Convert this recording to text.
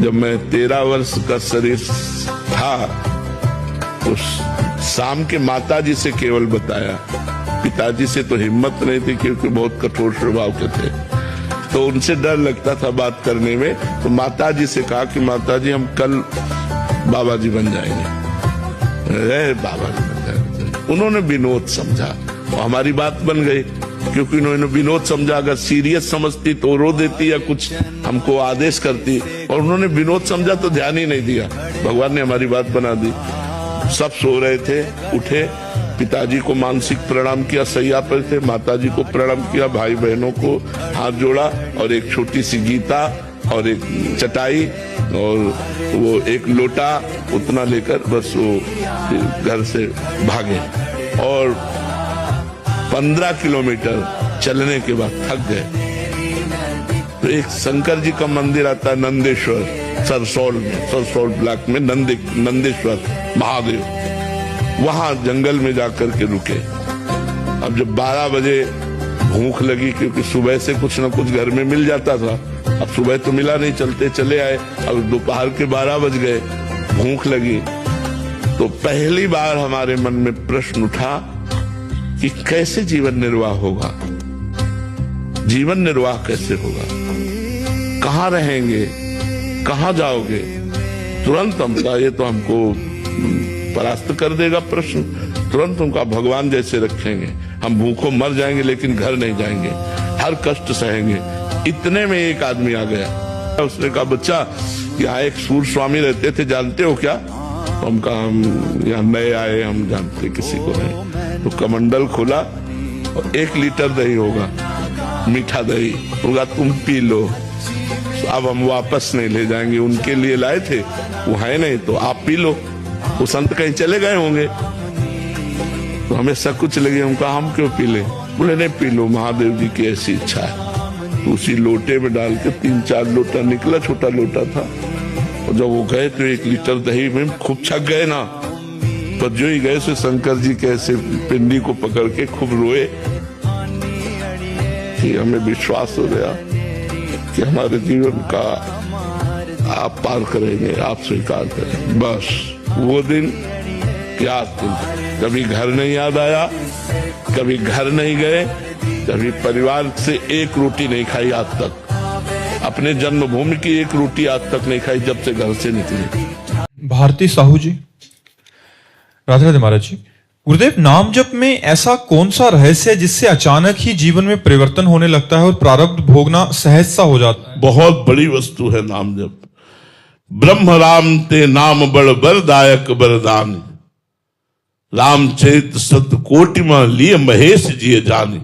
जब मैं 13 वर्ष का शरीर था तो शाम के माताजी से केवल बताया, पिताजी से तो हिम्मत नहीं थी क्योंकि बहुत कठोर स्वभाव के थे, तो उनसे डर लगता था बात करने में। तो माताजी से कहा कि माताजी हम कल बाबा जी बन जाएंगे। बाबा जी बन जाएंगे। उन्होंने विनोद समझा और हमारी बात बन गई, क्योंकि उन्होंने विनोद समझा। अगर सीरियस समझती तो रो देती या कुछ हमको आदेश करती, और उन्होंने विनोद समझा तो ध्यान ही नहीं दिया। भगवान ने हमारी बात बना दी। सब सो रहे थे, उठे, पिताजी को मानसिक प्रणाम किया, सैया पर थे, माताजी को प्रणाम किया, भाई बहनों को हाथ जोड़ा और एक छोटी सी गीता और एक चटाई और वो एक लोटा उतना लेकर बस वो घर से भागे। और 15 किलोमीटर चलने के बाद थक गए। तो एक शंकर जी का मंदिर आता है नंदेश्वर, सरसौल ब्लॉक में नंदेश्वर महादेव, वहां जंगल में जाकर के रुके। अब जब 12 बजे भूख लगी, क्योंकि सुबह से कुछ न कुछ घर में मिल जाता था, अब सुबह तो मिला नहीं, चलते चले आए। अब दोपहर के 12 बज गए, भूख लगी। तो पहली बार हमारे मन में प्रश्न उठा कि कैसे जीवन निर्वाह होगा, जीवन निर्वाह कैसे होगा, कहाँ रहेंगे, कहाँ जाओगे। तुरंत हम कहा ये तो हमको परास्त कर देगा प्रश्न। तुरंत उनका भगवान जैसे रखेंगे, हम भूखों मर जाएंगे लेकिन घर नहीं जाएंगे, हर कष्ट सहेंगे। इतने में एक आदमी आ गया। उसने कहा बच्चा यहाँ एक सूर स्वामी रहते थे, जानते हो क्या? हम कहा हम यहाँ नए आए, हम जानते किसी को नहीं। तो कमंडल खोला और 1 लीटर दही होगा, मीठा दही होगा, तुम पी लो, अब हम वापस नहीं ले जाएंगे। उनके लिए लाए थे, वो है नहीं, तो आप पी लो। वो संत कहीं चले गए होंगे। तो हमें सब कुछ लगे, हम कहा हम क्यों पी ले? बोले नहीं पी लो, महादेव जी की ऐसी इच्छा है। तो उसी लोटे में डाल के 3-4 लोटा निकला, छोटा लोटा था। और जब वो गए तो 1 लीटर दही में खूब छक गए ना। तो जो ही गए से शंकर जी के ऐसे पिंडी को पकड़ के खूब रोए कि हमें विश्वास हो गया कि हमारे जीवन का आप पार करेंगे, आप स्वीकार करेंगे। बस वो दिन क्या दिन, कभी घर नहीं याद आया, कभी घर नहीं गए, कभी परिवार से एक रोटी नहीं खाई आज तक, अपने जन्मभूमि की एक रोटी आज तक नहीं खाई जब से घर से निकले। भारती साहू जी, राधे राधे महाराज जी। गुरुदेव, नाम जप में ऐसा कौन सा रहस्य है जिससे अचानक ही जीवन में परिवर्तन होने लगता है और प्रारब्ध भोगना सहज सा हो जाता है? बहुत बड़ी वस्तु है नाम जप। ब्रह्म राम ते नाम बड़ बरदायक बरदान, रामचरित सत कोटि में लिए महेश जिये जानी।